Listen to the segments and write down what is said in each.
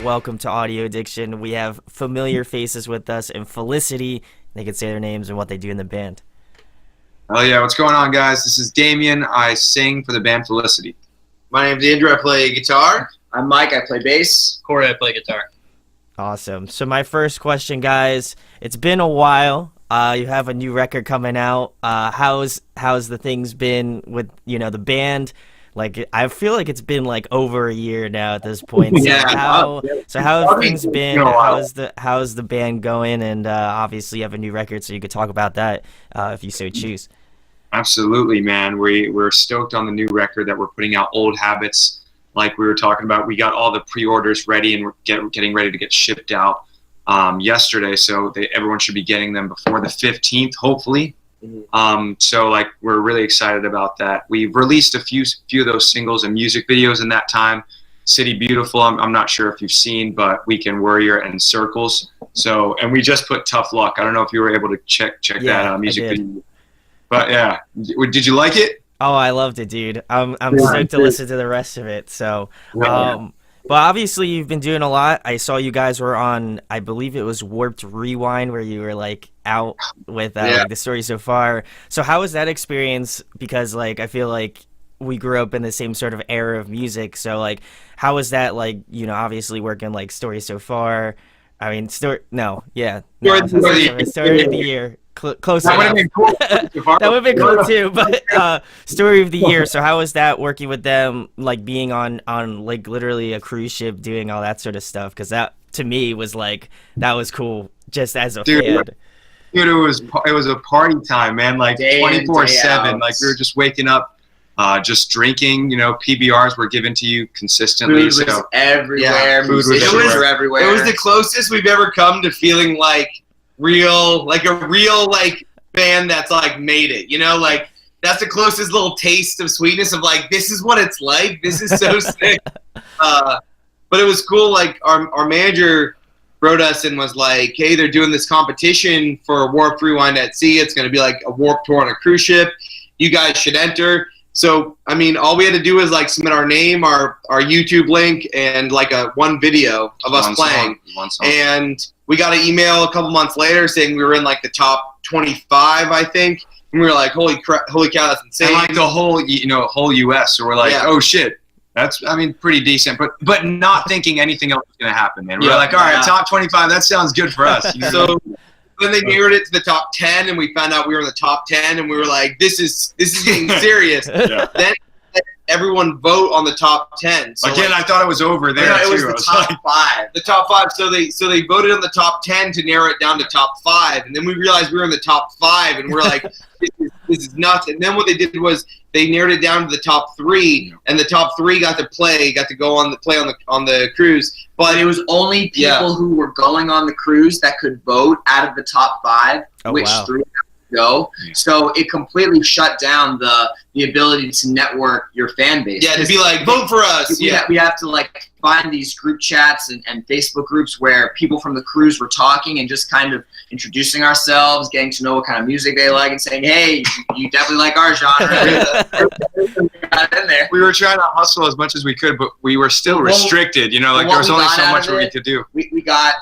welcome to Audio Addiction. We have familiar faces with us and Felicity. They can say their names and what they do in the band. Oh yeah, what's going on, guys? This is Damien. I sing for the band Felicity. My name's Andrew. I play guitar. I'm Mike. I play bass. Corey, I play guitar. Awesome. So my first question, guys, it's been a while. You have a new record coming out. How's the things been with, the band? Like, I feel like it's been like over a year now at this point. So how have things been? How's the band going? And obviously you have a new record, so you could talk about that if you so choose. Absolutely, man. We're stoked on the new record that we're putting out, Old Habits. Like we were talking about, we got all the pre-orders ready and we're getting ready to get shipped out yesterday. So everyone should be getting them before the 15th, hopefully. So like we're really excited about that. We've released a few of those singles and music videos in that time. City Beautiful, I'm not sure if you've seen, but Weekend Warrior and Circles. So, and we just put Tough Luck. I don't know if you were able to check that music video. But yeah, did you like it? Oh, I loved it, dude. I'm stoked to listen to the rest of it. So, but obviously you've been doing a lot. I saw you guys were on, I believe it was Warped Rewind, where you were like out with the story so far. So how was that experience? Because like I feel like we grew up in the same sort of era of music. So like, how was that like? Obviously working like Story So Far. I mean, Story of the Year. Close enough. That would have been cool. That would have been cool too. But Story of the Year. So how was that working with them, like being on like literally a cruise ship, doing all that sort of stuff? Because that to me was like that was cool, just as a fan. Dude, it was a party time, man. Like 24/7. Like we were just waking up, just drinking. PBRs were given to you consistently. Food was everywhere. Food was everywhere. It was the closest we've ever come to feeling like a real band that's like made it. Like that's the closest little taste of sweetness of like this is what it's like. This is so sick. But it was cool. Like our manager wrote us and was like, hey, they're doing this competition for Warped Rewind at Sea. It's going to be like a Warped Tour on a cruise ship. You guys should enter. So, I mean, all we had to do was like submit our name, our YouTube link, and like one video of us playing. One song. And we got an email a couple months later saying we were in like the top 25, I think. And we were like, holy cow, that's insane. And like the whole U.S. So we're like, oh shit. That's, pretty decent, but not thinking anything else was going to happen, man. We're like, all right, top 25, that sounds good for us. So then they narrowed it to the top 10, and we found out we were in the top 10, and we were like, this is getting serious. Then everyone vote on the top 10. So again, I thought it was over there. It was the top 5. The top 5. So they voted on the top 10 to narrow it down to top 5, and then we realized we were in the top 5, and we're like, this is nuts. And then what they did was they narrowed it down to the top 3, and the top 3 got to go on the cruise. But it was only people who were going on the cruise that could vote out of the top 5, which 3 go. So it completely shut down the ability to network your fan base. Yeah, to be like, vote for us. We have to like find these group chats and Facebook groups where people from the cruise were talking and just kind of introducing ourselves, getting to know what kind of music they like, and saying, hey, you definitely like our genre. We were trying to hustle as much as we could, but we were still restricted. There was only so much we could do. We got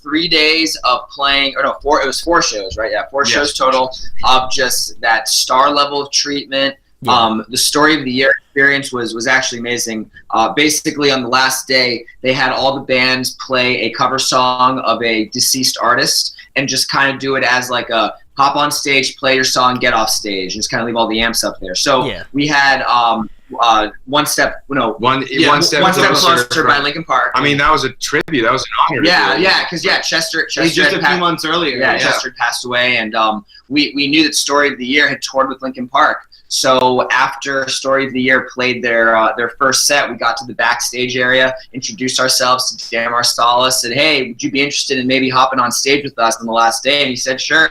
3 days of playing, or no, 4. It was 4 shows, right? Yeah, 4 shows total of just that star level of treatment. The Story of the Year experience was actually amazing. Basically, on the last day, they had all the bands play a cover song of a deceased artist and just kind of do it as like a hop on stage, play your song, get off stage, and just kind of leave all the amps up there. So we had One Step Closer by Linkin Park. That was a tribute. That was an honor. Because Chester just a few months earlier. Chester passed away, and we knew that Story of the Year had toured with Linkin Park. So after Story of the Year played their first set, we got to the backstage area, introduced ourselves to Dan Marsalis, said, hey, would you be interested in maybe hopping on stage with us on the last day? And he said, sure.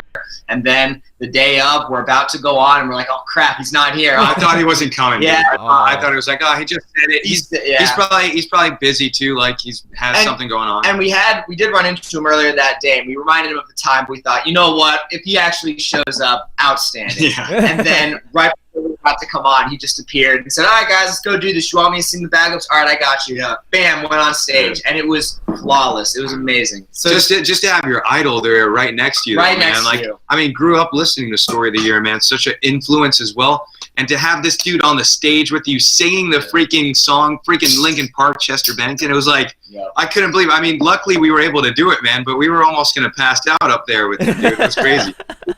And then the day of, we're about to go on, and we're like, oh, crap, he's not here. I thought he wasn't coming. I thought he was like, he just said it. He's probably busy, too, like he has something going on. And we did run into him earlier that day, and we reminded him of the time. We thought, you know what, if he actually shows up, outstanding. And then right before we about to come on, he just appeared and said, "All right, guys, let's go do this. You want me to sing the backups? All right, I got you." Yeah. Bam, went on stage, and it was flawless. It was amazing. So just to have your idol there right next to you, Right though, next man. to you. I mean, grew up listening to Story of the Year, man. Such an influence as well. And to have this dude on the stage with you singing the freaking song, freaking Linkin Park, Chester Bennington, it was like, I couldn't believe it. I mean, luckily we were able to do it, man, but we were almost going to pass out up there with him, dude. It was crazy.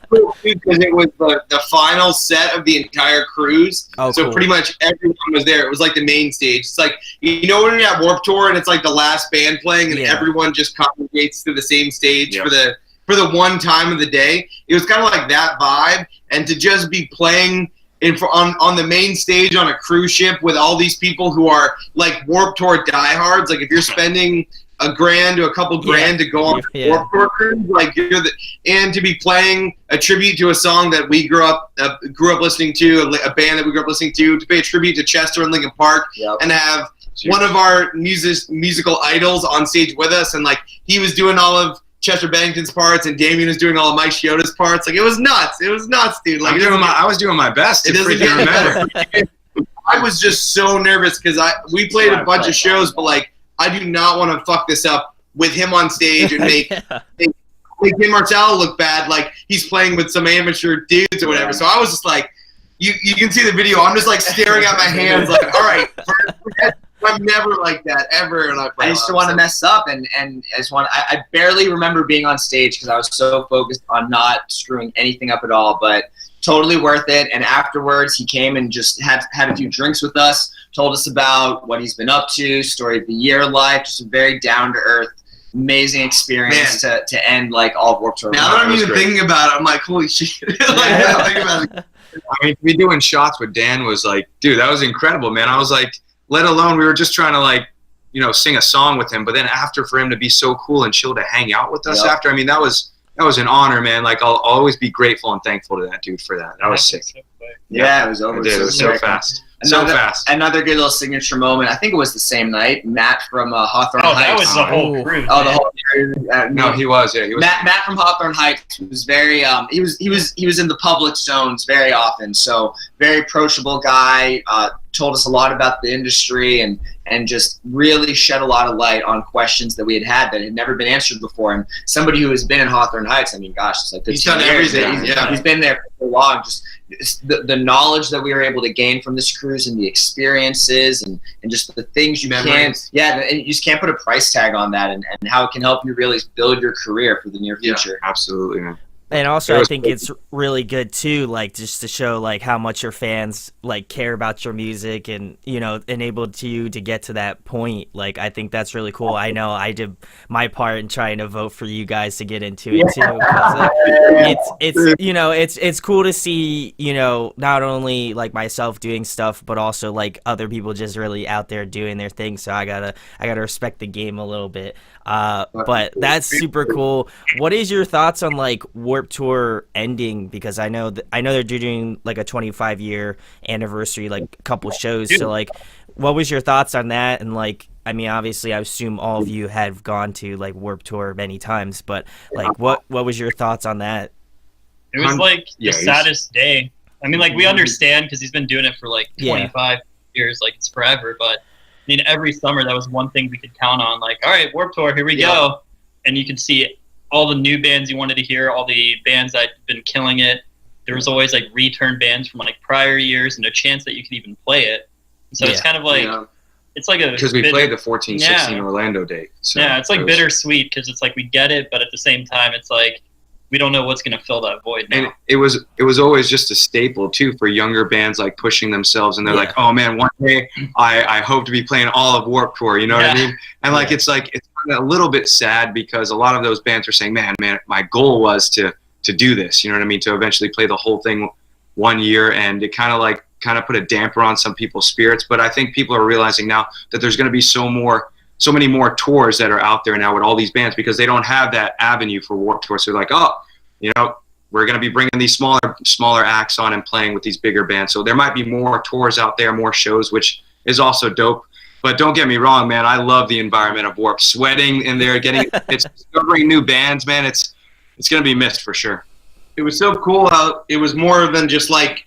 Because it was the final set of the entire cruise. Oh, so cool. pretty much everyone was there. It was like the main stage. It's like, you know when you're at Warped Tour and it's like the last band playing and Yeah. everyone just congregates to the same stage Yep. for the one time of the day. It was kind of like that vibe. And to just be playing on the main stage on a cruise ship with all these people who are like Warped Tour diehards. Like if you're spending $1,000 to a couple grand to go on Yeah. Warped Tour cruise, like and to be playing a tribute to a song that we grew up listening to, a band that we grew up listening to pay a tribute to Chester and Linkin Park, and have one of our musical idols on stage with us, and like he was doing all of Chester Bennington's parts, and Damien was doing all of Mike Chioda's parts. Like it was nuts. It was nuts, dude. Like I was doing my best to it doesn't freaking get remember. better. I was just so nervous because we played a bunch of shows, but like I do not want to fuck this up with him on stage and make Tim Marcello look bad, like he's playing with some amateur dudes or whatever. So I was just like, you can see the video. I'm just like staring at my hands, like, all right, I'm never like that ever. And I used to want to mess up, and I barely remember being on stage because I was so focused on not screwing anything up at all. But totally worth it. And afterwards, he came and just had a few drinks with us, told us about what he's been up to, Story of the Year life, just a very down to earth, amazing experience to end like all of Warped Tour. Now that I'm even thinking about it, I'm like, holy shit! Like, think about it. I mean, to be doing shots with Dan was like, dude, that was incredible, man. I was like, let alone we were just trying to like, sing a song with him. But then after, for him to be so cool and chill to hang out with us after, I mean, that was an honor, man. Like I'll always be grateful and thankful to that dude for that. That was sick. Yeah, it was over. It was so fast. Another good little signature moment. I think it was the same night. Matt from Hawthorne Heights. Oh, that was the whole crew. Oh, the whole crew. No, he was. Yeah, he was. Matt from Hawthorne Heights was very. He was in the public zones very often. So very approachable guy. Told us a lot about the industry and just really shed a lot of light on questions that we had that had never been answered before. And somebody who has been in Hawthorne Heights, I mean, gosh, it's like he's done everything. He's been there for so long. Just the knowledge that we were able to gain from this cruise and the experiences and just the things you can't. Yeah, and you just can't put a price tag on that and how it can help you really build your career for the near future. Yeah, absolutely, man. And also, I think it's really good too, like just to show like how much your fans like care about your music, and enabled you to get to that point. Like I think that's really cool. I know I did my part in trying to vote for you guys to get into it too. It's cool to see not only like myself doing stuff, but also like other people just really out there doing their thing. So I gotta respect the game a little bit. But that's super cool. What is your thoughts on like Warped Tour ending? Because I know they're doing like a 25-year anniversary, like a couple shows. So like, what was your thoughts on that? And like, I mean, obviously, I assume all of you have gone to like Warped Tour many times, but like, what was your thoughts on that? It was like the saddest day. I mean, like we understand because he's been doing it for like 25 years, like it's forever, but. I mean, every summer that was one thing we could count on. Like, all right, Warped Tour, here we go, and you could see all the new bands you wanted to hear, all the bands that had been killing it. There was always like return bands from like prior years, and a chance that you could even play it. So it's kind of like it's like a because we played the 14-16 Orlando date. So it's like bittersweet because it's like we get it, but at the same time, it's like. We don't know what's going to fill that void now. And it was always just a staple too for younger bands like pushing themselves, and they're like, oh man, one day I hope to be playing all of Warped Tour, you know what I mean? And like it's a little bit sad because a lot of those bands are saying, man, my goal was to do this, you know what I mean, to eventually play the whole thing one year, and it kind of put a damper on some people's spirits. But I think people are realizing now that there's going to be so many more tours that are out there now with all these bands because they don't have that avenue for Warped Tour. So they're like, we're going to be bringing these smaller acts on and playing with these bigger bands. So there might be more tours out there, more shows, which is also dope. But don't get me wrong, man. I love the environment of Warped. Sweating in there, it's discovering new bands, man. It's going to be missed for sure. It was so cool how it was more than just like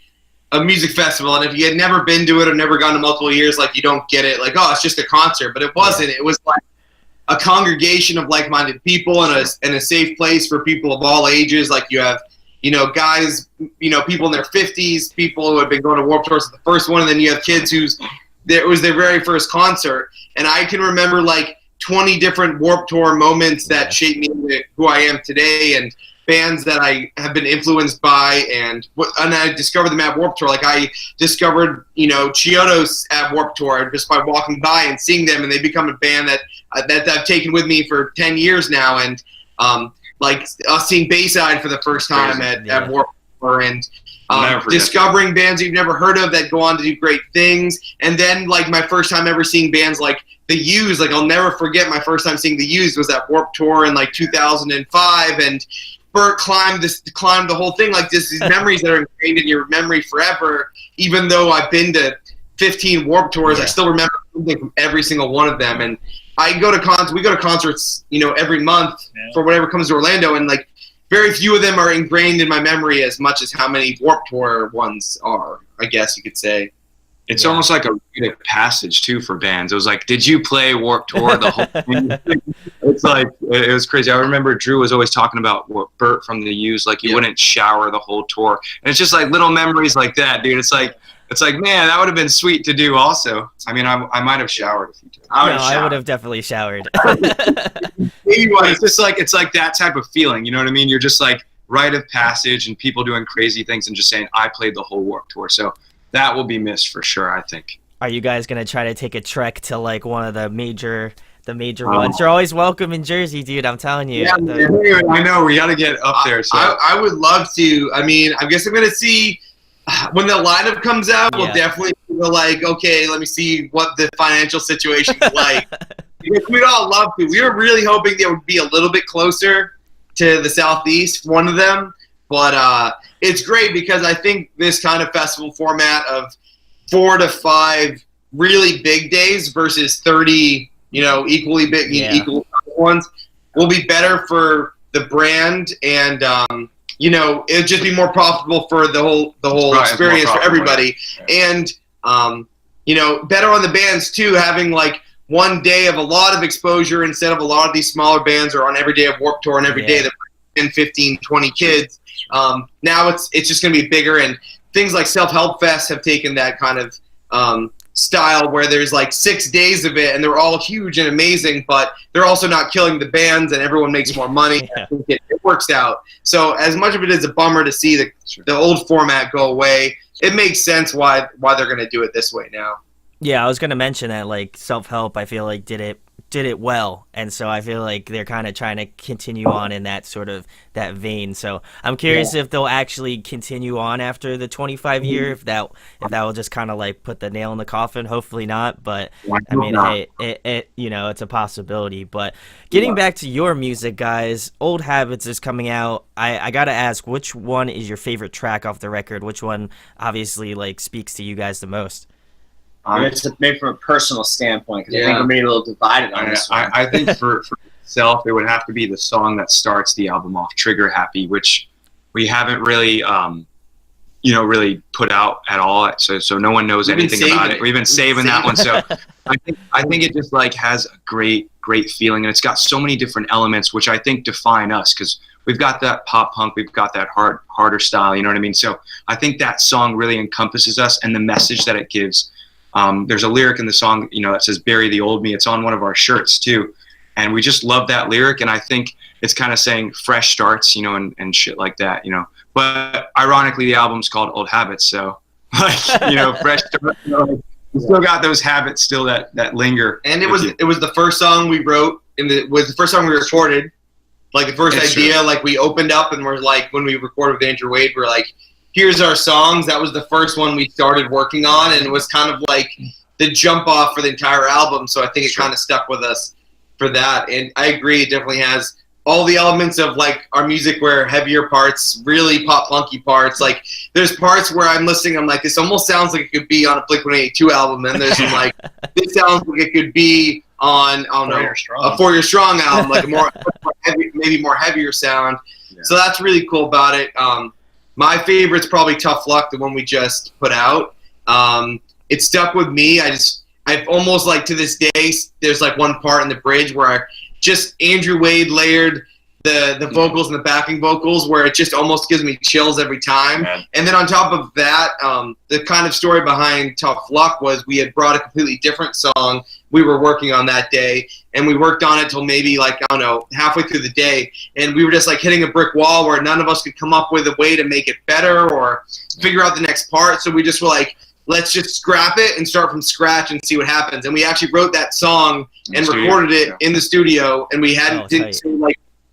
a music festival, and if you had never been to it or never gone to multiple years, like you don't get it. Like, oh, it's just a concert, but it wasn't. It was like a congregation of like-minded people and a safe place for people of all ages. Like you have, guys, people in their 50s, people who had been going to Warped Tour the first one, and then you have kids it was their very first concert. And I can remember like 20 different Warped Tour moments that shaped me into who I am today, and bands that I have been influenced by, and I discovered them at Warped Tour. Like I discovered, Chiodos at Warped Tour just by walking by and seeing them, and they become a band that I've taken with me for 10 years now. And like seeing Bayside for the first time at Warped Tour, and discovering bands you've never heard of that go on to do great things. And then like my first time ever seeing bands like The Used, like I'll never forget my first time seeing The Used was at Warped Tour in like 2005, and Bert climbed the whole thing. Like these memories that are ingrained in your memory forever. Even though I've been to 15 Warped Tours, I still remember something from every single one of them. And we go to concerts, every month for whatever comes to Orlando, and like very few of them are ingrained in my memory as much as how many Warped Tour ones are, I guess you could say. It's almost like a rite of passage too for bands. It was like, did you play Warped Tour the whole thing? It's like, it was crazy. I remember Drew was always talking about Bert from The Used, like he wouldn't shower the whole tour. And it's just like little memories like that, dude. It's like, man, that would have been sweet to do also. I mean, I might have showered a few times. I would have definitely showered. It's just like, it's like that type of feeling. You know what I mean? You're just like rite of passage and people doing crazy things and just saying, I played the whole Warped Tour. So that will be missed for sure, I think. Are you guys gonna try to take a trek to like one of the major ones? You're always welcome in Jersey, dude. I'm telling you. Yeah, I know. We got to get up there. So I would love to. I mean, I guess I'm gonna see when the lineup comes out. We'll definitely feel like, okay, let me see what the financial situation is like. Because we'd all love to. We were really hoping it would be a little bit closer to the Southeast, one of them. But it's great because I think this kind of festival format of 4 to 5 really big days versus 30, equally big, equal ones will be better for the brand, and it'll just be more profitable for the whole experience for everybody, and better on the bands too, having like one day of a lot of exposure instead of a lot of these smaller bands are on every day of Warped Tour, and every day they're 10, 15, 20 kids. Now it's just going to be bigger, and things like Self-Help Fest have taken that kind of style where there's like 6 days of it, and they're all huge and amazing, but they're also not killing the bands, and everyone makes more money. I think it works out. So as much of it is a bummer to see the old format go away, it makes sense why they're going to do it this way now. Yeah, I was going to mention that like Self-Help, I feel like did it well, and so I feel like they're kind of trying to continue on in that sort of that vein. So I'm curious if they'll actually continue on after the 25 year, if that will just kind of like put the nail in the coffin. Hopefully not, but I mean, hey, it it's a possibility. But getting back to your music, guys, Old Habits is coming out. I gotta ask, which one is your favorite track off the record? Which one obviously like speaks to you guys the most? It's maybe from a personal standpoint, because I think we're maybe a little divided on this one. I think for myself, it would have to be the song that starts the album off, Trigger Happy, which we haven't really, really put out at all. So no one knows anything about it. We've been saving that one. So I think it just like has a great feeling, and it's got so many different elements, which I think define us, because we've got that pop punk, we've got that harder style. You know what I mean? So I think that song really encompasses us, and the message that it gives. There's a lyric in the song, that says "Bury the old me." It's on one of our shirts too, and we just love that lyric. And I think it's kind of saying fresh starts, and shit like that, But ironically, the album's called Old Habits, so like, fresh starts. We still got those habits still that linger. And it was the first song we wrote, was the first song we recorded, like the first idea. True. Like we opened up and we're like, when we recorded with Andrew Wade, we're like, here's our songs. That was the first one we started working on, and it was kind of like the jump off for the entire album. So I think it kind of stuck with us for that. And I agree, it definitely has all the elements of like our music, where heavier parts, really pop punky parts. Like there's parts where I'm listening, I'm like, this almost sounds like it could be on a Blink-182 album. And there's some like, this sounds like it could be on, I don't know, a For Your Strong album, like a more heavy, maybe more heavier sound. Yeah. So that's really cool about it. my favorite's probably Tough Luck, the one we just put out. It stuck with me. I've almost like to this day, there's like one part in the bridge where Andrew Wade layered the vocals and the backing vocals where it just almost gives me chills every time. Yeah. And then on top of that, the kind of story behind Tough Luck was we had brought a completely different song we were working on that day, and we worked on it till maybe like, I don't know, halfway through the day, and we were just like hitting a brick wall where none of us could come up with a way to make it better or figure out the next part. So we just were like, let's just scrap it and start from scratch and see what happens. And we actually wrote that song and recorded it in the studio, and we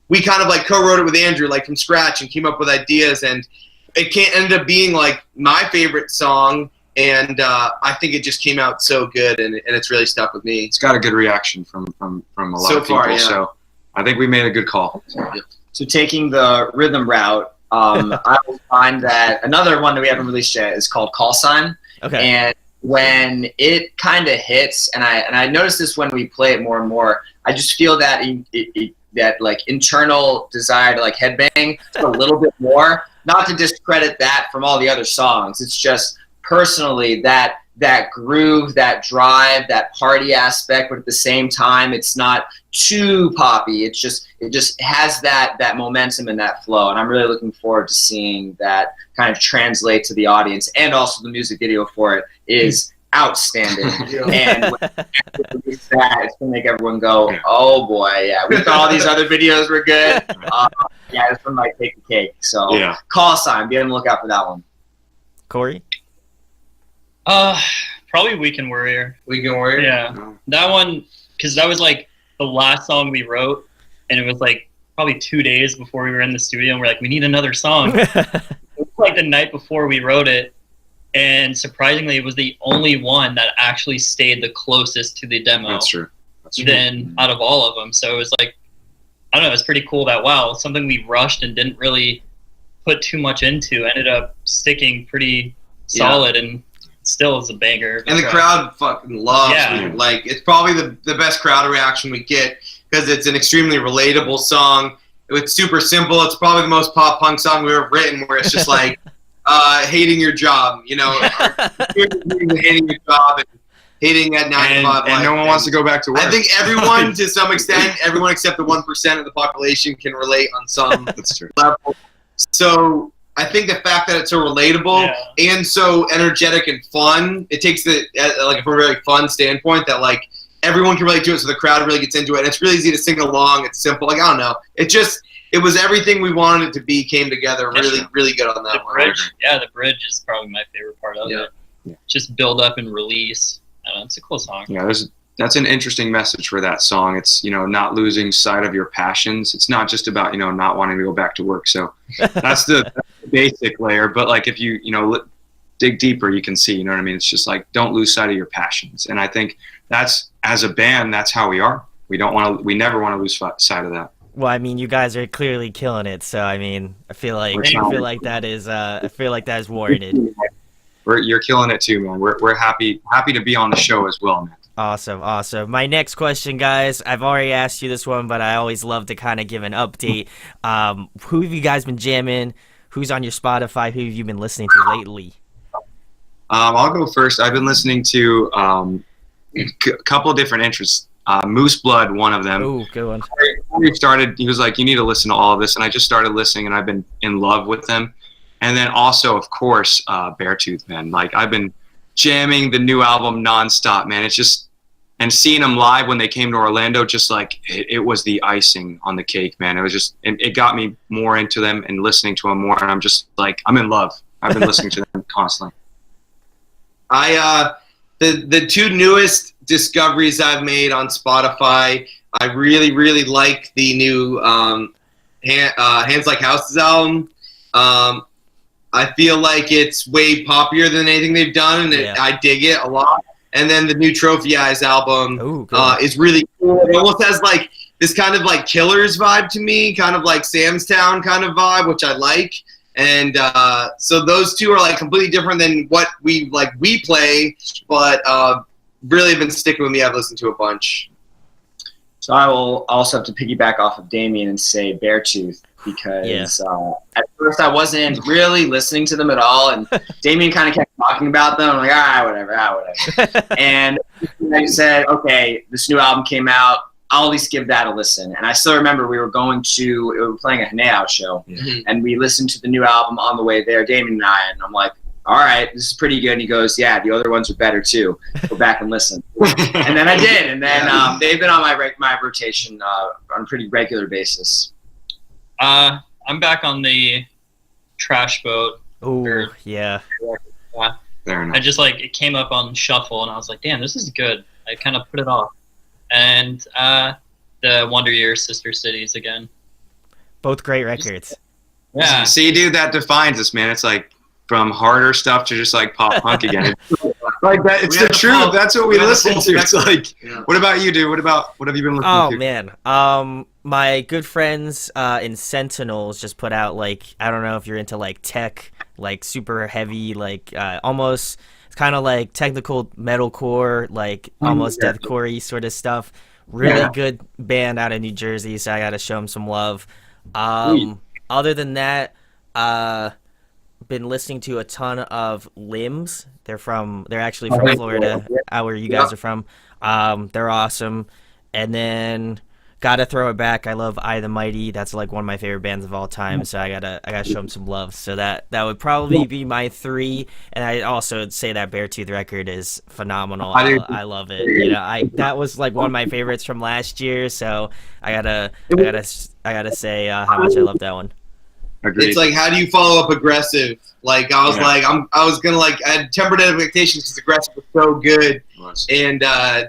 we kind of like co-wrote it with Andrew, like from scratch, and came up with ideas, and it ended up being like my favorite song, and I think it just came out so good, and it's really stuck with me. It's got a good reaction from a lot of people, so I think we made a good call. So taking the rhythm route, I will find that another one that we haven't released yet is called Call Sign. Okay. And when it kind of hits, and I notice this when we play it more and more, I just feel that that like internal desire to like headbang a little bit more. Not to discredit that from all the other songs. It's just personally that groove, that drive, that party aspect, but at the same time, it's not too poppy. It just has that momentum and that flow, and I'm really looking forward to seeing that kind of translate to the audience. And also, the music video for it is outstanding. And when it's gonna make everyone go, "Oh boy, yeah, we thought all these other videos were good." Yeah, this one might take the cake. So, Call Sign, be on the lookout for that one. Corey? Probably Weekend Warrior. Weekend Warrior? Yeah. That one, because that was like the last song we wrote, and it was like probably 2 days before we were in the studio, and we're like, we need another song. It was like the night before we wrote it, and surprisingly, it was the only one that actually stayed the closest to the demo. That's true. Than out of all of them. So it was like, I don't know, it's pretty cool that, wow, something we rushed and didn't really put too much into ended up sticking pretty solid, and still is a banger. And the crowd fucking loves it. Like, it's probably the best crowd reaction we get because it's an extremely relatable song. It's super simple. It's probably the most pop punk song we've ever written, where it's just like hating your job, you know, hating your job and hating at 9 to 5 and no one wants to go back to work. I think everyone, to some extent, everyone except the 1% of the population can relate on some level. So I think the fact that it's so relatable and so energetic and fun, it takes like from a very fun standpoint that like everyone can relate to it, so the crowd really gets into it. And it's really easy to sing along. It's simple. Like, I don't know. It was everything we wanted it to be, came together really good on that one. The bridge is probably my favorite part of it. Yeah. Just build up and release. It's a cool song. Yeah, that's an interesting message for that song. It's, not losing sight of your passions. It's not just about, not wanting to go back to work. So that's the basic layer. But like if you, dig deeper, you can see, what I mean? It's just like, don't lose sight of your passions. And I think that's, as a band, that's how we are. We never want to lose sight of that. Well, I mean, you guys are clearly killing it. So, I mean, I feel like that is warranted. You're killing it too, man. We're happy to be on the show as well, man. Awesome. My next question, guys, I've already asked you this one, but I always love to kind of give an update. Who have you guys been jamming? Who's on your Spotify? Who have you been listening to lately? I'll go first. I've been listening to a couple of different interests. Moose Blood, one of them. Ooh, good one. Before we started, he was like, you need to listen to all of this, and I just started listening, and I've been in love with them. And then also, of course, Beartooth, man. Like, I've been jamming the new album nonstop, man. It's just, and seeing them live when they came to Orlando, just like, it was the icing on the cake, man. It was just, it got me more into them and listening to them more, and I'm just like, I'm in love. I've been listening to them constantly. The two newest discoveries I've made on Spotify, I really like the new Hands Like Houses album. I feel like it's way poppier than anything they've done, and I dig it a lot. And then the new Trophy Eyes album is really cool. It almost has like this kind of like Killers vibe to me, kind of like Sam's Town kind of vibe, which I like. And so those two are like completely different than what we play, but really have been sticking with me. I've listened to a bunch. So I will also have to piggyback off of Damien and say Beartooth. because at first I wasn't really listening to them at all, and Damien kind of kept talking about them. I'm like, whatever. And I said, okay, this new album came out. I'll at least give that a listen. And I still remember we were playing a Hanao show, and we listened to the new album on the way there, Damien and I, and I'm like, all right, this is pretty good. And he goes, yeah, the other ones are better too. Go back and listen. And then I did. And then they've been on my rotation on a pretty regular basis. I'm back on the Trash Boat. Oh, yeah. Fair enough. I just it came up on shuffle, and I was like, damn, this is good. I kind of put it off. And the Wonder Years Sister Cities again. Both great records. Yeah. See, dude, that defines us, man. It's like from harder stuff to just like pop punk again. Like that, it's the truth. That's what we listen to. It's like, what about you, dude? What have you been listening to? Oh man, my good friends in Sentinels just put out I don't know if you're into tech, super heavy, almost it's kind of like technical metalcore, almost deathcore-y sort of stuff. Really good band out of New Jersey, so I gotta show them some love. Other than that, been listening to a ton of Limbs. They're actually from Florida, where you guys are from. They're awesome. And then gotta throw it back. I love I the Mighty. That's one of my favorite bands of all time. So I gotta show them some love. So that would probably be my 3. And I also say that Beartooth record is phenomenal. I love it. That was one of my favorites from last year. So I gotta say how much I love that one. Agreed. It's like, how do you follow up Aggressive? I had tempered expectations because Aggressive was so good, and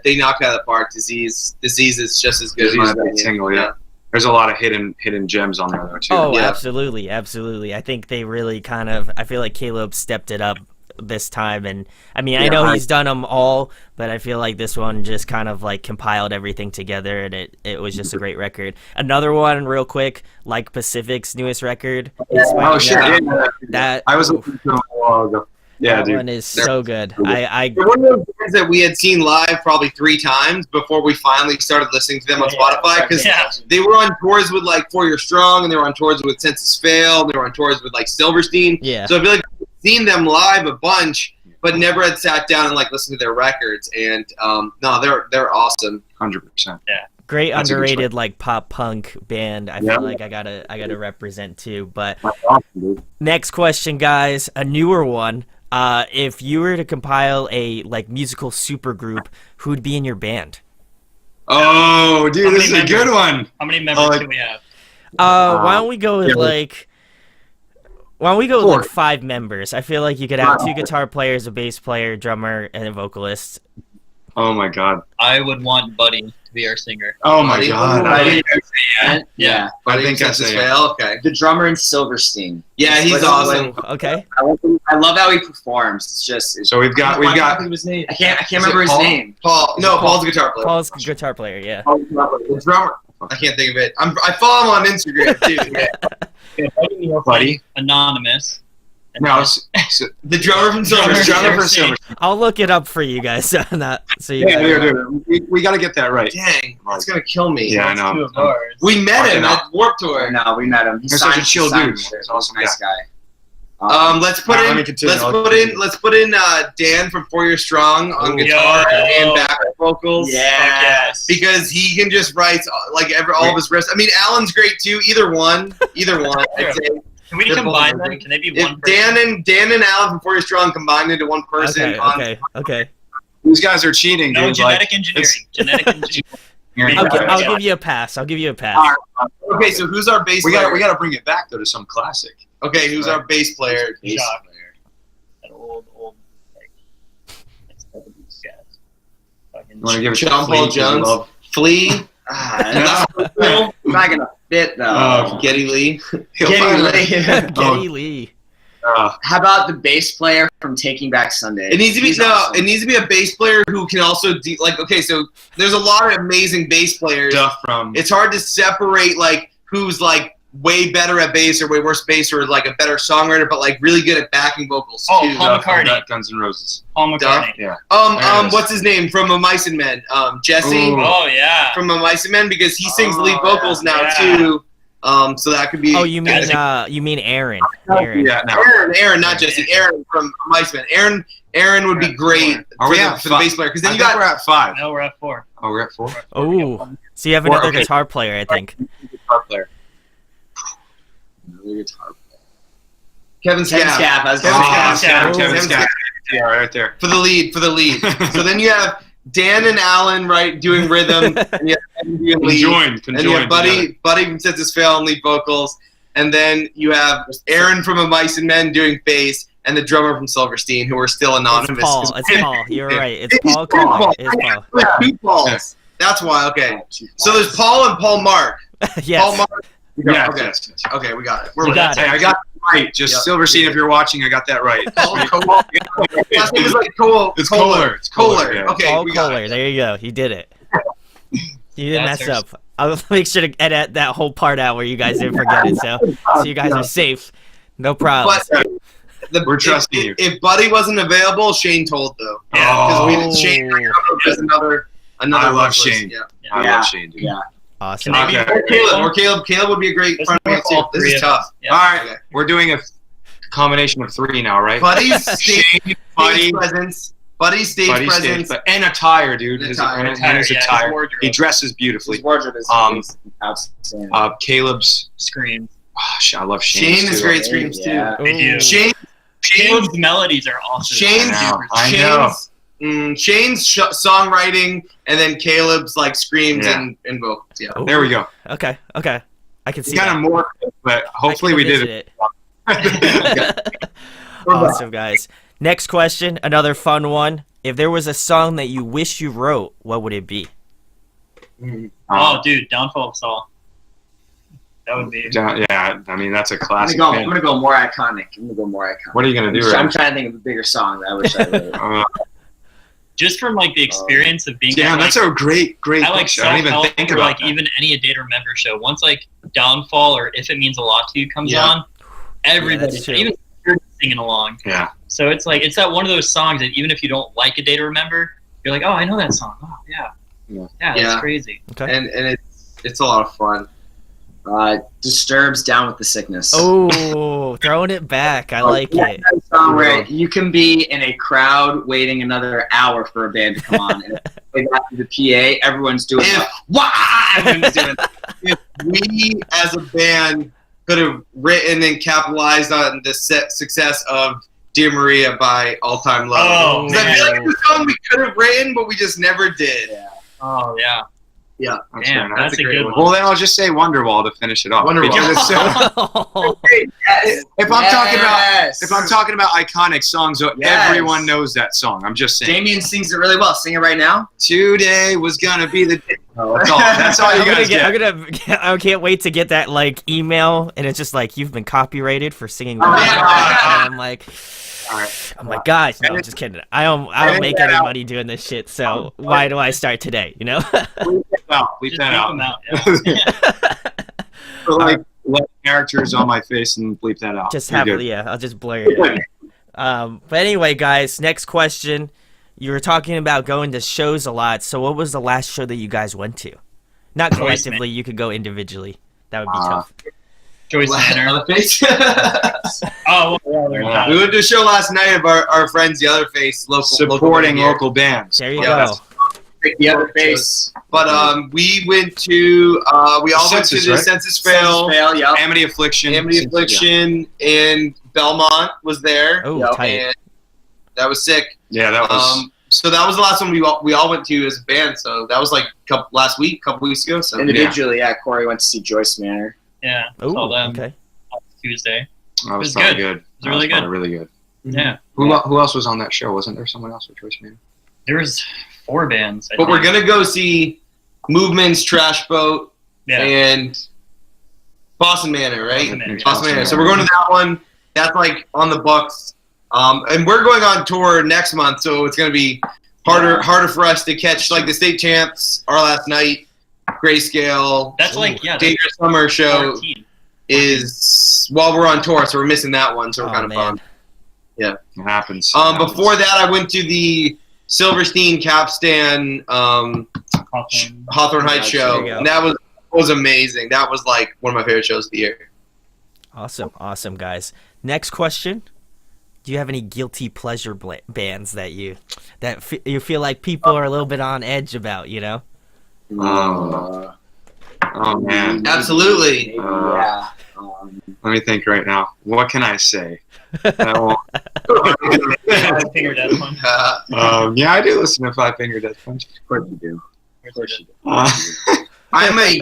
they knocked it out of the park. Disease is just as good. Disease is a single, yeah. There's a lot of hidden gems on there though too. Oh, yeah. Absolutely. I think they really I feel like Caleb stepped it up this time, and I know he's done them all, but I feel like this one just kind of compiled everything together, and it was just a great record. Another one real quick, Pacific's newest record. Oh shit! That I was listening to them a while ago. Yeah, that dude. one is so good. They're one of those bands that we had seen live probably 3 times before we finally started listening to them on Spotify, because they were on tours with For Your Strong, and they were on tours with Census Fail, and they were on tours with Silverstein. Yeah. So I feel like we've seen them live a bunch, but never had sat down and listened to their records. And no, they're awesome. 100%. Yeah. Great underrated pop punk band. I feel like I gotta represent too. But awesome, dude. Next question, guys, a newer one. If you were to compile a musical supergroup, who'd be in your band? Oh, dude, this is a good one. How many members do we have? Why don't we go with Why don't we go with 5 members? I feel like you could have 2 guitar players, a bass player, drummer, and a vocalist. Oh my god. I would want Buddy to be our singer. Oh my god. Yeah. I think that's okay. The drummer in Silverstein. Yeah, he's awesome. Okay. I love how he performs. It's just. So we've got. I can't remember his name. Paul. No, Paul's a guitar player. Paul's a guitar player. Yeah. The drummer. I can't think of it. I follow him on Instagram too. Buddy. Anonymous. No, the drummer from Silverstein. I'll look it up for you guys. So we got to get that right. Dang, that's gonna kill me. Yeah, I know. 2 of ours. We met him at Warped Tour. No, we met him. He's such a chill dude. He's also a nice guy. Let's put in Dan from 4 Year Strong on guitar and backup vocals. Yes. Because he can just write all of his riffs. Alan's great too. Either one. I'd say. Can we combine them? Can they be one person? Dan and Alan from 4 Year Strong combined into one person. Okay. These guys are cheating, dude. No, genetic engineering. I'll give you a pass. Okay, so who's our bass player? We got to bring it back though to some classic. Okay, who's our bass player? That old You want to give it John Paul Jones? Flea? Not gonna fit though. Geddy Lee. Geddy Lee. How about the bass player from Taking Back Sunday? It needs to be It needs to be a bass player who can also so there's a lot of amazing bass players. It's hard to separate who's way better at bass or way worse bass or a better songwriter, but really good at backing vocals too. Oh, Paul McCartney. Guns N' Roses. Paul McCartney. Yeah. What's his name from A Mice and Men? Jesse. Oh yeah. From A Mice and Men, because he sings lead vocals now too. So that could be. Oh, you mean Aaron? Aaron. Yeah, no. Aaron, not Jesse. Aaron from Mice Man. Aaron would be great for the bass player, because then we're at 5. No, we're at 4. Oh, we're at 4. Oh, so you have another guitar player, I think. Guitar player. Another guitar player. Kevin Scaff. Kevin Scaff. Yeah, right there. For the lead. So then you have Dan and Alan, right, doing rhythm, and you have Evan doing lead. And you have Buddy from Census Fail and lead vocals. And then you have Aaron from A Mice and Men doing bass, and the drummer from Silverstein, who are still anonymous. It's Paul. You're right. It's Paul Cooper. It's Paul. Two Pauls. That's why. Okay. So there's Paul and Paul Mark. Yes. Paul Mark. Yes. Okay, we got it. We got it. Hey, I got it right. Just Silverstein, if you're watching, I got that right. Last name is like Kohler. It's Kohler. It's Kohler. Yeah. Okay, Paul we got Kohler. it. There you go. You did it. You didn't mess up. I'll make sure to edit that whole part out where you guys didn't forget it. So you guys are safe. No problem. But We're trusting you. If Buddy wasn't available, Shane told though. Yeah. Because Shane is another. I love vocalist. Shane. Yeah. I love Shane, dude. Yeah. Awesome. Okay. Or Caleb. Caleb would be a great front man too. This is tough. Yeah. All right. We're doing a combination of 3 now, right? Buddy's Shane, stage presence. Buddy's stage presence. And attire, dude. His Attire. attire. He dresses beautifully. His wardrobe is outstanding. Caleb's Screams. Oh, I love Shane. Shane is too. great screams too. Yeah. They do. Caleb's melodies are awesome. Shane's songwriting, and then Caleb's like screams and vocals. Yeah. Ooh. There we go. Okay. I can see Kind that. of more, but hopefully we did it. Awesome, guys. Next question, another fun one. If there was a song that you wish you wrote, what would it be? Oh, dude, Downfall of Saul. That would be. Yeah, I mean that's a classic. I'm gonna go more iconic. What are you gonna do? I'm trying to think of a bigger song that I wish I wrote. Just from like the experience of being. Yeah, that's a great I like question. I didn't even think or about like that. even any A Day to Remember show. Once like Downfall or If It Means a Lot to You comes on, everybody, true. even you're singing along. Yeah. So it's like it's that one of those songs that even if you don't like A Day to Remember, you're like, oh, I know that song. Oh, yeah, that's crazy. Okay. And it's a lot of fun. Disturbed's Down with the Sickness. Oh, throwing it back. I like it. That song where you can be in a crowd waiting another hour for a band to come on, and they got to the PA, everyone's doing Everyone's doing that. If we as a band could have written and capitalized on the success of Dear Maria by All Time Low. Oh, I feel like it's a song we could have written, but we just never did. Oh yeah. Yeah. Damn, that's a good one. Well, then I'll just say Wonderwall to finish it off. Wonderwall. Because it's so, if I'm talking about iconic songs, everyone knows that song. I'm just saying. Damien sings it really well. Sing it right now. Today was gonna be the day. That's all you guys get. I can't wait to get that like email, and it's just like you've been copyrighted for singing. yeah. And I'm like, oh my gosh, no, I'm just kidding. I don't make any money doing this shit, so why do I start today? You know? Bleep that out. Yeah. Like, let characters on my face and bleep that out. Just have I'll just blur it out. But anyway, guys, next question. You were talking about going to shows a lot. So what was the last show that you guys went to? Not collectively, you could go individually. That would be tough. Joyce Manor. Oh, yeah. We went to a show last night of our friends, the Other Face, supporting local bands. There you go. The Other Face. But we went to we all went to the Census Fail, Amity Affliction, and Belmont was there. Oh, tight. And that was sick. Yeah, that was. So that was the last one we all went to as a band. So that was like couple weeks ago. So individually, Corey went to see Joyce Manor. Yeah. Oh, saw them okay. Tuesday. That was good. good. It was really good. Really good. Yeah. Who else was on that show? Wasn't there someone else with Joyce Manor? There was 4 bands. I But think. we're gonna go see Movement's Trash Boat and Boston Manor, right? Boston Manor. So we're going to that one. That's like on the books. And we're going on tour next month, so it's gonna be harder for us to catch like the state champs, Our Last Night, Grayscale. That's Dangerous Summer show 14. is while we're on tour, so we're missing that one, so we're kind of bummed. Yeah, it happens. Before that, I went to the Silverstein Capstan Hawthorne Heights show, and that was was amazing. That was like one of my favorite shows of the year. Awesome, guys. Next question: do you have any guilty pleasure bands that you feel like people are a little bit on edge about? You know? Oh man, Absolutely. Yeah. let me think right now. What can I say? Five Finger Death Punch. Yeah, I do listen to Five Finger Death Punch. Of course you do. Of course you do. I'm a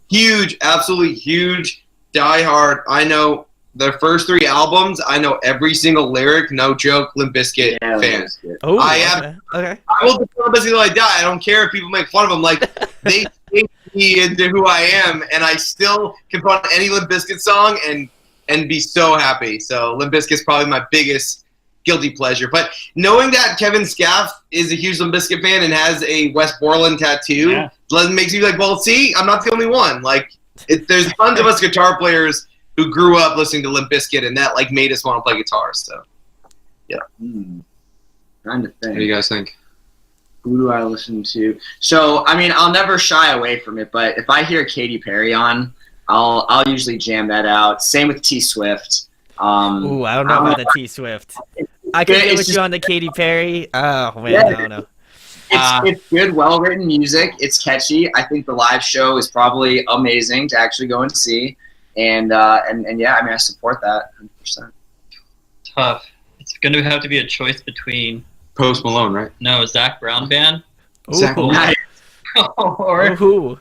huge, absolutely huge diehard. I know their first 3 albums. I know every single lyric. No joke. Limp Bizkit fan. Oh, I am. Okay. I will defend Limp Bizkit till I die. I don't care if people make fun of them. Like they take me into who I am, and I still can put on any Limp Bizkit song and be so happy. So Limp Bizkit's probably my biggest guilty pleasure. But knowing that Kevin Scaff is a huge Limp Bizkit fan and has a West Borland tattoo makes you like, well, see, I'm not the only one. Like, there's tons of us guitar players who grew up listening to Limp Bizkit, and that like made us want to play guitar. So, yeah. Trying to think. What do you guys think? Who do I listen to? So, I mean, I'll never shy away from it, but if I hear Katy Perry on, I'll usually jam that out. Same with T Swift. Ooh, I don't know about the T Swift. I could get with you on the Katy Perry. Oh man, I don't know. It's good, well-written music. It's catchy. I think the live show is probably amazing to actually go and see. And yeah, I mean, I support that 100%. Tough. It's going to have to be a choice between Post Malone, right? no Zach Brown band Zach Ooh. Brown. or Ooh.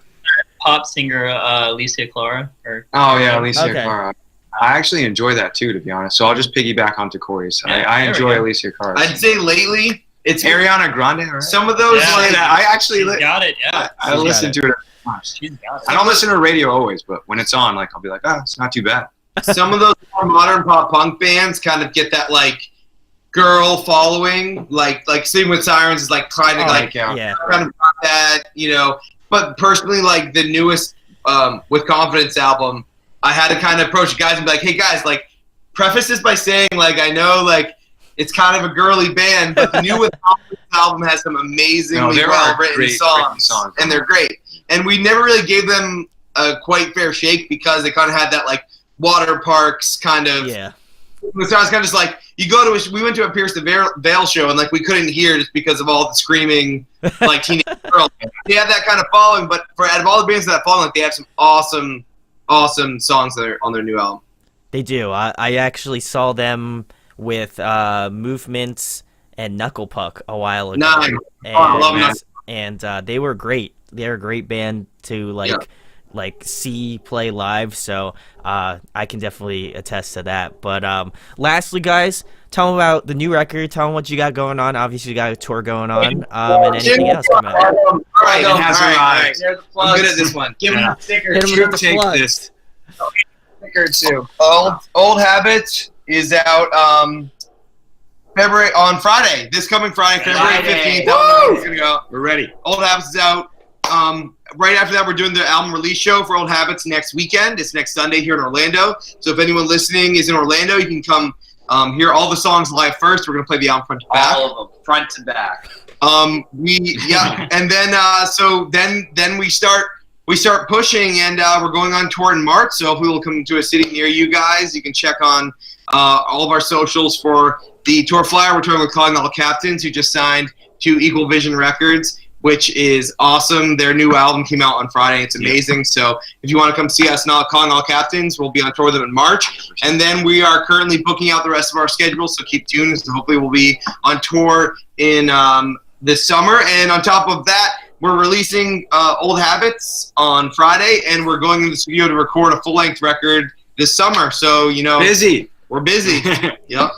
pop singer Alicia Clara. Oh yeah, Alicia Okay. Cara. I actually enjoy that too, to be honest. So I'll just piggyback onto Corey's. Yeah, I there we enjoy go. Alicia Cara. I'd say lately it's Ariana Grande, right? some of those Yeah. like I actually She's got it, yeah. I She's listen got to it every time. She's got I it. don't listen to radio always, but when it's on, like I'll be like, it's not too bad. some of those more modern pop punk bands kind of get that like girl following, like Sleeping with Sirens is like kind of like Yeah. kind of got that, you know. But personally, like the newest With Confidence album, I had to kind of approach the guys and be like, hey guys, like preface this by saying like I know like it's kind of a girly band, but the new With Confidence album has some amazingly there are well-written great songs, and they're great. And we never really gave them a quite fair shake because they kind of had that like Water Parks kind of. Yeah. So I was kind of just like, we went to a Pierce the Veil show and like we couldn't hear just because of all the screaming like teenage girls. They have that kind of following, but out of all the bands that following, like they have some awesome songs that are on their new album. They do. I actually saw them with Movements and Knuckle Puck a while ago. Nice. And, I love Knuckle and they were great. They're a great band to like see play live, so I can definitely attest to that. But lastly, guys, tell them about the new record. Tell them what you got going on. Obviously, you got a tour going on, and anything else coming out. All right, It has arrived. Here's the I'm plugs. good at this one. Give me a sticker. Hit 'em Sure, with the take plugs. this. Sticker too. Old Habits is out on Friday. This coming Friday, February Friday. 15th. It's gonna go. We're ready. Old Habits is out. Right after that, we're doing the album release show for Old Habits next weekend. It's next Sunday here in Orlando. So if anyone listening is in Orlando, you can come hear all the songs live first. We're gonna play the album front to back. All of them, front to back. And then we start pushing, and we're going on tour in March. So if we will come to a city near you guys, you can check on all of our socials for the tour flyer. We're touring with Calling All Captains, who just signed to Equal Vision Records, which is awesome. Their new album came out on Friday. It's amazing. So if you want to come see us now, Calling All Captains, we'll be on tour with them in March. And then we are currently booking out the rest of our schedule, so keep tuned. So hopefully we'll be on tour in this summer. And on top of that, we're releasing Old Habits on Friday, and we're going into the studio to record a full-length record this summer. So, you know, Busy. we're busy. Yep.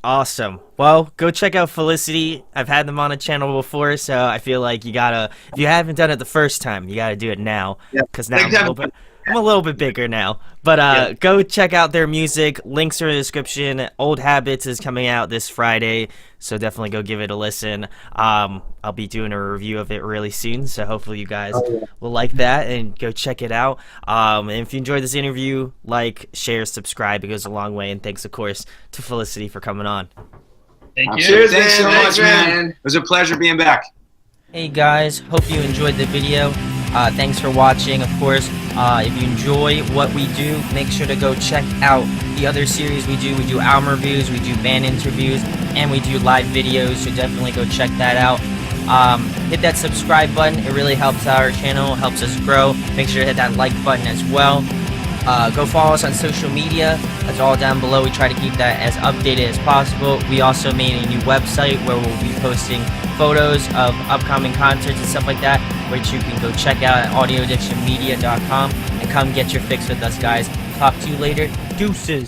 Awesome. Well, go check out Felicity. I've had them on a channel before, so I feel like you gotta. If you haven't done it the first time, you gotta do it now. Because now I'm a little bit bigger now. But go check out their music. Links are in the description. Old Habits is coming out this Friday, so definitely go give it a listen. I'll be doing a review of it really soon, so hopefully you guys will like that and go check it out. And if you enjoyed this interview, like, share, subscribe. It goes a long way. And thanks, of course, to Felicity for coming on. Thank you. Cheers, Thanks so man. much, man. It was a pleasure being back. Hey guys, hope you enjoyed the video. Thanks for watching. Of course, if you enjoy what we do, make sure to go check out the other series we do. We do album reviews, we do band interviews, and we do live videos, so definitely go check that out. Hit that subscribe button. It really helps our channel, helps us grow. Make sure to hit that like button as well. Go follow us on social media. That's all down below. We try to keep that as updated as possible. We also made a new website where we'll be posting photos of upcoming concerts and stuff like that, which you can go check out at audioaddictionmedia.com and come get your fix with us, guys. Talk to you later. Deuces.